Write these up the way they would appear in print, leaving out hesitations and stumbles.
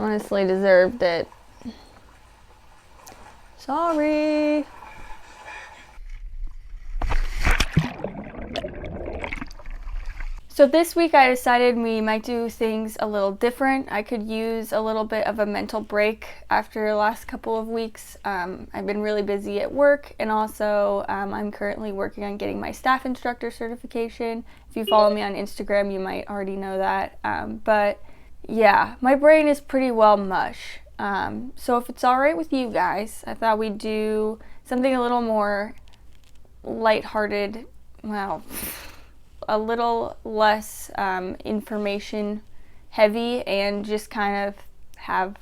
Honestly deserved it. Sorry. So this week I decided we might do things a little different. I could use a little bit of a mental break after the last couple of weeks. I've been really busy at work, and also I'm currently working on getting my staff instructor certification. If you follow me on Instagram, you might already know that. But yeah, my brain is pretty well mush. So if it's all right with you guys, I thought we'd do something a little more lighthearted. Well, a little less information heavy, and just kind of have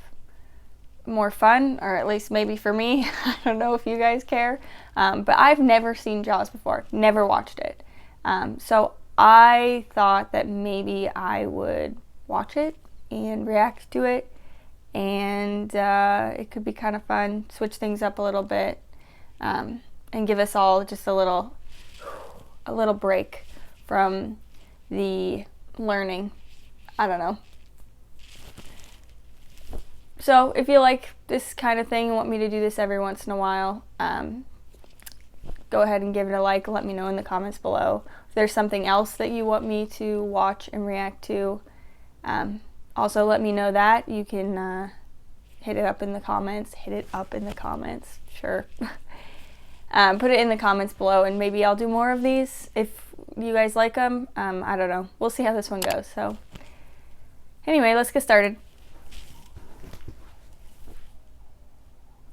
more fun, or at least maybe for me. I don't know if you guys care, but I've never seen Jaws before, never watched it. So I thought that maybe I would watch it and react to it, and it could be kind of fun, switch things up a little bit, and give us all just a little break from the learning. I don't know. So if you like this kind of thing and want me to do this every once in a while, go ahead and give it a like. Let me know in the comments below if there's something else that you want me to watch and react to. Also let me know that. You can hit it up in the comments. Sure. Put it in the comments below, and maybe I'll do more of these if you guys like them. I don't know. We'll see how this one goes. So anyway, let's get started.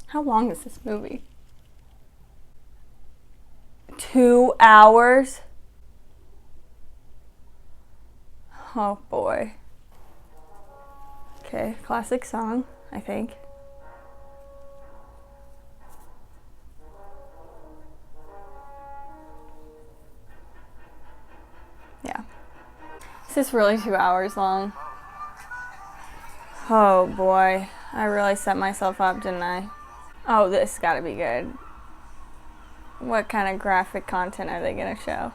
How long is this movie? 2 hours? Oh boy. Okay, classic song, I think. Yeah. This is really 2 hours long. Oh boy. I really set myself up, didn't I? Oh, this gotta be good. What kind of graphic content are they gonna show?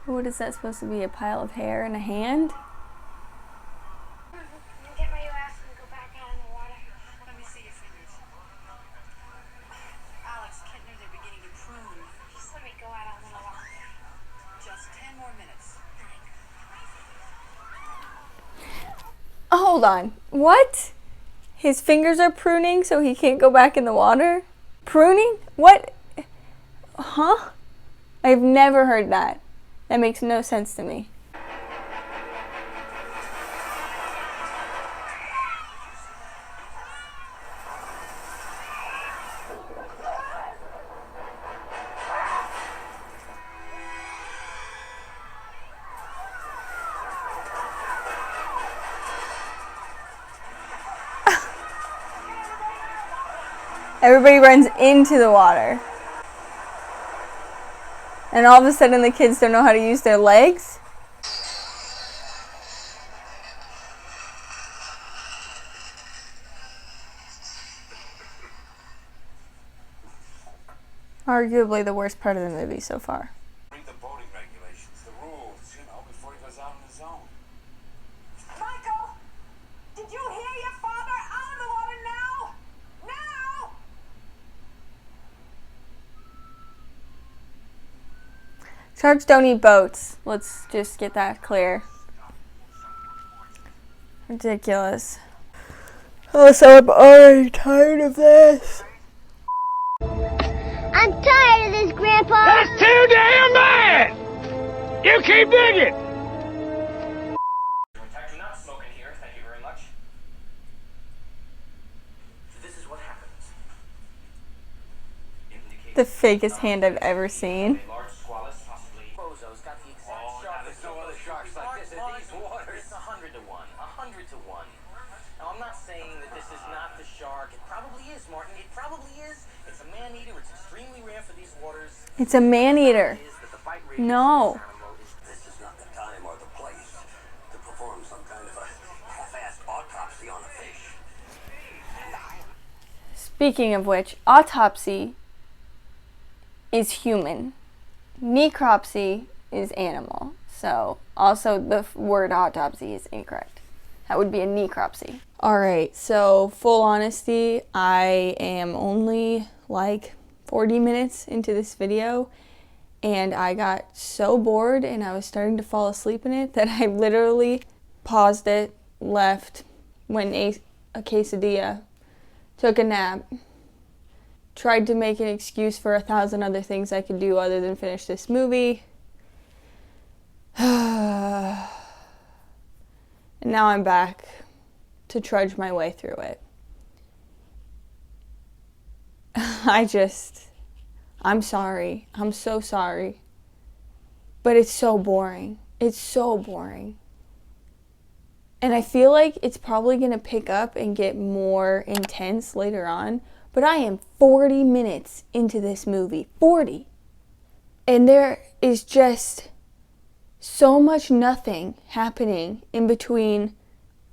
What is that supposed to be? A pile of hair and a hand? Get where you asked and go back out in the water. Let me see your fingers. Alex, kittens are beginning to prune. Just let me go out a little longer. Just 10 more minutes. Hold on. What? His fingers are pruning so he can't go back in the water? Pruning? What? Huh? I've never heard that. That makes no sense to me. Everybody runs into the water. And all of a sudden the kids don't know how to use their legs? Arguably the worst part of the movie so far. Read the boating regulations, the rules, before he goes out on his own. Michael! Did you hear your father? Out of the water now! Now! Sharks don't eat boats. Let's just get that clear. Ridiculous. Oh, so I'm already tired of this. I'm tired of this, Grandpa. That's too damn bad! You keep digging! You're not smoking here, thank you very much. So this is what happens. The fakest hand I've ever seen. A large squalus, possibly Bozo's got the exact shark. There's no other sharks like this in these waters. It's 100 to 1. 100 to 1. Now, I'm not saying that this is not the shark. It probably is, Martin. It probably is. It's a man-eater. It's extremely rare for these waters. It's a man-eater. No. This is not the time or the place to perform some kind of a half-assed autopsy on a fish. Speaking of which, autopsy is human. necropsy is animal. So also the word autopsy is incorrect. That would be a necropsy. Alright, so full honesty, I am only like 40 minutes into this video, and I got so bored and I was starting to fall asleep in it that I literally paused it, left, went and ate a quesadilla, took a nap, tried to make an excuse for 1,000 other things I could do other than finish this movie. And now I'm back to trudge my way through it. I'm sorry. I'm so sorry. But it's so boring. It's so boring. And I feel like it's probably going to pick up and get more intense later on. But I am 40 minutes into this movie. 40. And there is just so much nothing happening in between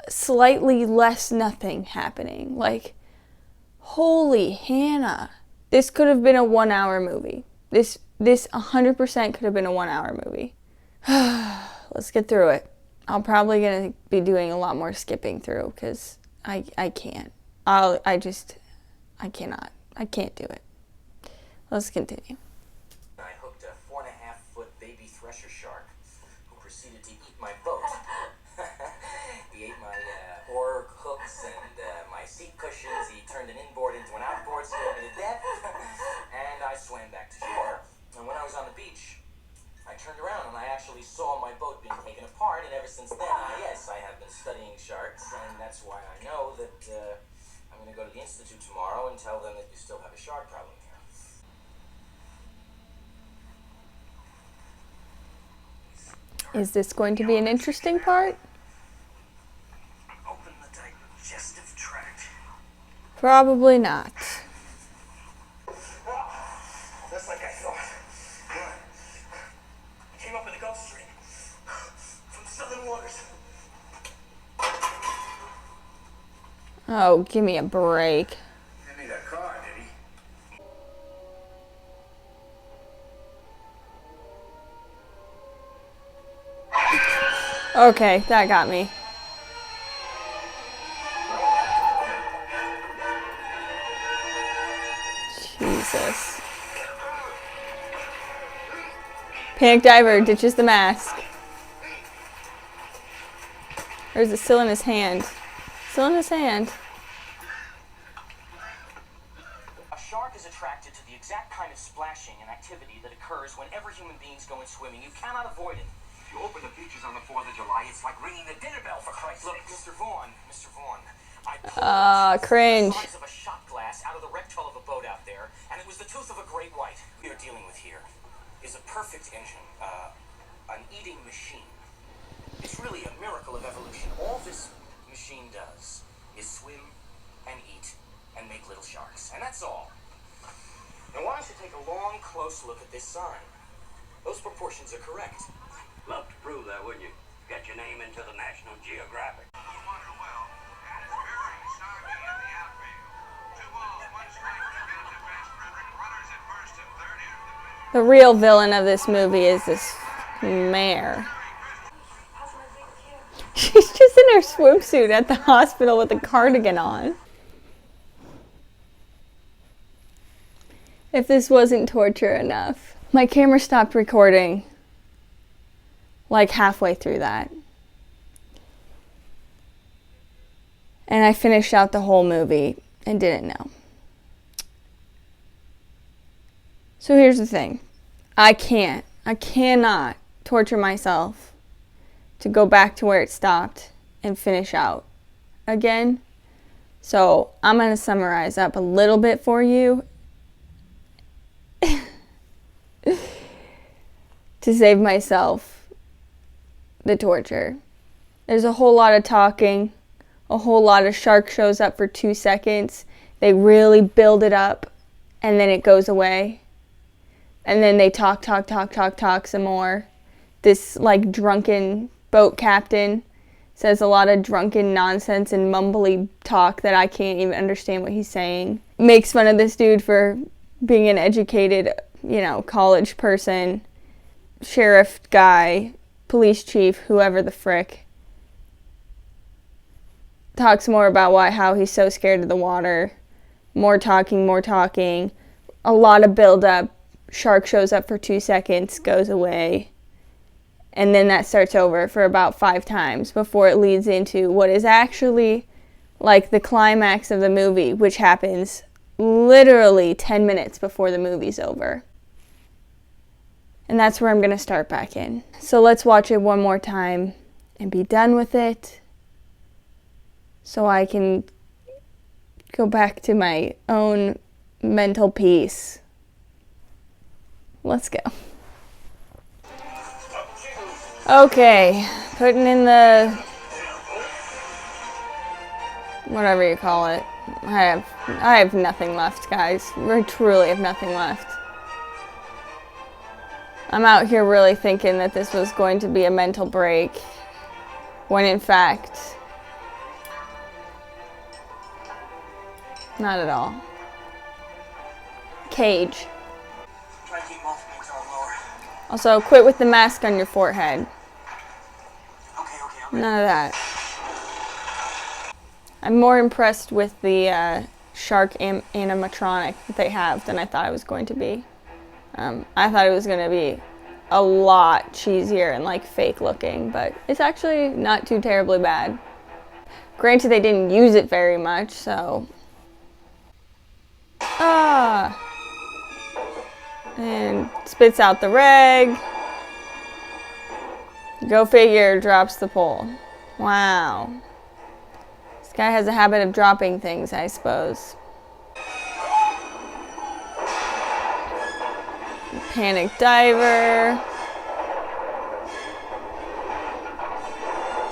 slightly less nothing happening. Like, holy Hannah. This could have been a 1-hour movie. This 100% could have been a 1-hour movie. Let's get through it. I'm probably going to be doing a lot more skipping through because I can't. I cannot. I can't do it. Let's continue. I hooked a 4.5-foot baby thresher shark who proceeded to eat my boat. He ate my oar hooks and my seat cushions. He turned an inboard into an outboard, scared me to death. And I swam back to shore. And when I was on the beach, I turned around and I actually saw my boat being taken apart. And ever since then, yes, I have been studying sharks. And that's why I know that I'm going to go to the Institute tomorrow and tell them that you still have a shark problem here. Is this going to be an interesting part? Open the digestive tract. Probably not. Just like I thought. Came up in the Gulf Stream from southern waters. Oh, give me a break. Hand me that card, did he? Okay, that got me. Jesus. Panic diver ditches the mask. Or is it still in his hand? Still in his hand. A shark is attracted to the exact kind of splashing and activity that occurs whenever human beings go in swimming. You cannot avoid it. If you open the beaches on the 4th of July, it's like ringing the dinner bell, for Christ's sake. Look, Mr. Vaughn, I pulled Cringe. the size of a shot glass out of the wrecked hull of a boat out there, and it was the tooth of a great white. We are dealing with here is a perfect engine, an eating machine. It's really a miracle of evolution. All this machine does is swim and eat and make little sharks, and that's all. Now why don't you take a long, close look at this sign? Those proportions are correct. Love to prove that, wouldn't you? Get your name into the National Geographic. The real villain of this movie is this mayor. She's just in her swimsuit at the hospital with a cardigan on. If this wasn't torture enough. My camera stopped recording like halfway through that. And I finished out the whole movie and didn't know. So here's the thing. I cannot torture myself to go back to where it stopped and finish out again. So I'm going to summarize up a little bit for you to save myself the torture. There's a whole lot of talking. A whole lot of shark shows up for 2 seconds. They really build it up and then it goes away. And then they talk some more. This like drunken boat captain says a lot of drunken nonsense and mumbly talk that I can't even understand what he's saying. Makes fun of this dude for being an educated, college person. sheriff guy, police chief, whoever the frick, talks more about how he's so scared of the water. More talking. A lot of build-up. Shark shows up for 2 seconds, goes away. And then that starts over for about 5 times before it leads into what is actually like the climax of the movie, which happens literally 10 minutes before the movie's over. And that's where I'm going to start back in. So let's watch it one more time and be done with it so I can go back to my own mental peace. Let's go. Okay, putting in the whatever you call it. I have nothing left, guys. We truly have nothing left. I'm out here really thinking that this was going to be a mental break, when in fact, not at all. Cage. Try to keep most things on lower. Also, quit with the mask on your forehead. Okay. None of that. I'm more impressed with the shark animatronic that they have than I thought it was going to be. I thought it was going to be a lot cheesier and like fake looking, but it's actually not too terribly bad. Granted, they didn't use it very much, so... And spits out the reg. Go figure, drops the pole. Wow. This guy has a habit of dropping things, I suppose. Panic diver.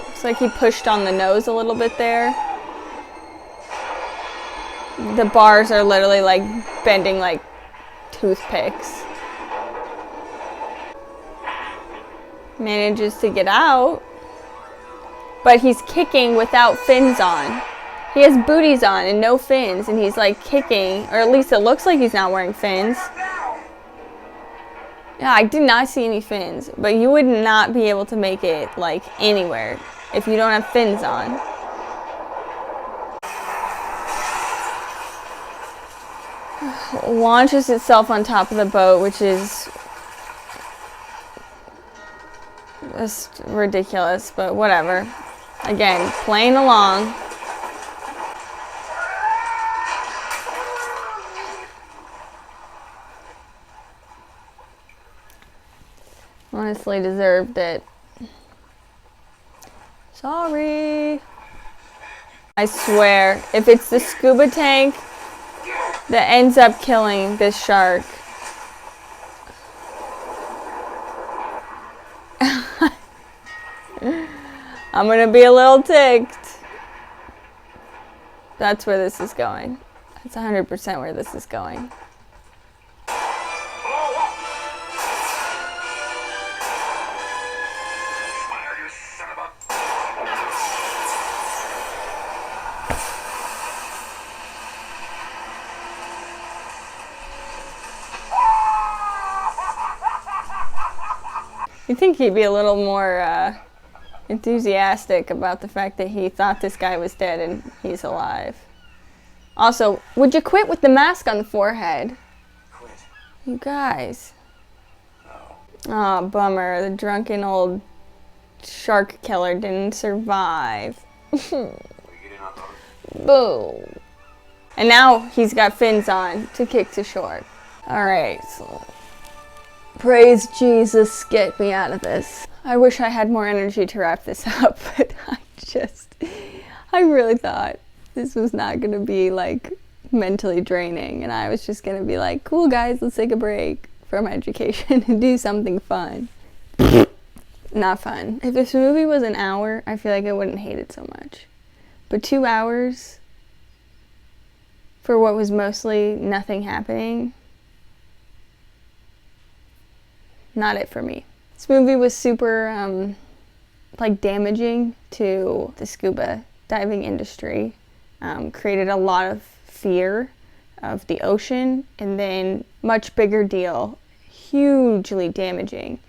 Looks like he pushed on the nose a little bit there. The bars are literally like bending like toothpicks. Manages to get out. But he's kicking without fins on. He has booties on and no fins, and he's like kicking, or at least it looks like he's not wearing fins. Yeah, I did not see any fins, but you would not be able to make it like anywhere if you don't have fins on. Launches itself on top of the boat, which is just ridiculous, but whatever. Again, playing along. Honestly deserved it. Sorry. I swear, if it's the scuba tank that ends up killing this shark, I'm gonna be a little ticked. That's where this is going. That's 100% where this is going. You'd think he'd be a little more enthusiastic about the fact that he thought this guy was dead and he's alive. Also, would you quit with the mask on the forehead? Quit. You guys. Oh, bummer. The drunken old shark killer didn't survive. Boom. And now he's got fins on to kick to shore. Alright, so praise Jesus, get me out of this. I wish I had more energy to wrap this up, but I really thought this was not going to be like mentally draining, and I was just going to be like, cool guys, let's take a break from education and do something fun. Not fun. If this movie was an hour, I feel like I wouldn't hate it so much. But 2 hours for what was mostly nothing happening, not it for me. This movie was super like damaging to the scuba diving industry. Created a lot of fear of the ocean, and then much bigger deal, hugely damaging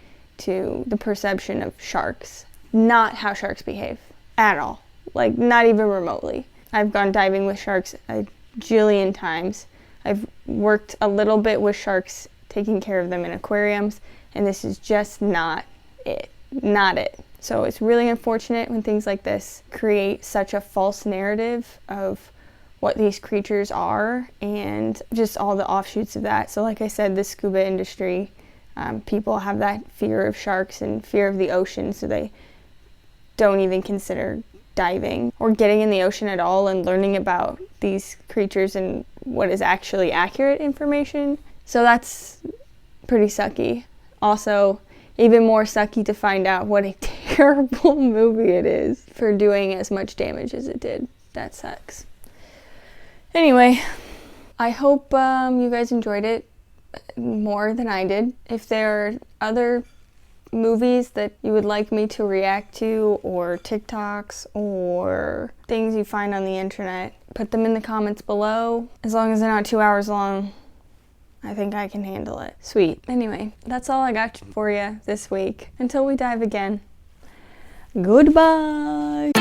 to the perception of sharks. Not how sharks behave at all. Like, not even remotely. I've gone diving with sharks a jillion times. I've worked a little bit with sharks, taking care of them in aquariums, and this is just not it. Not it. So it's really unfortunate when things like this create such a false narrative of what these creatures are and just all the offshoots of that. So like I said, the scuba industry, people have that fear of sharks and fear of the ocean, so they don't even consider diving or getting in the ocean at all and learning about these creatures and what is actually accurate information. So that's pretty sucky. Also, even more sucky to find out what a terrible movie it is for doing as much damage as it did. That sucks. Anyway, I hope you guys enjoyed it more than I did. If there are other movies that you would like me to react to, or TikToks, or things you find on the internet, put them in the comments below. As long as they're not 2 hours long, I think I can handle it. Sweet. Anyway, that's all I got for you this week. Until we dive again, goodbye.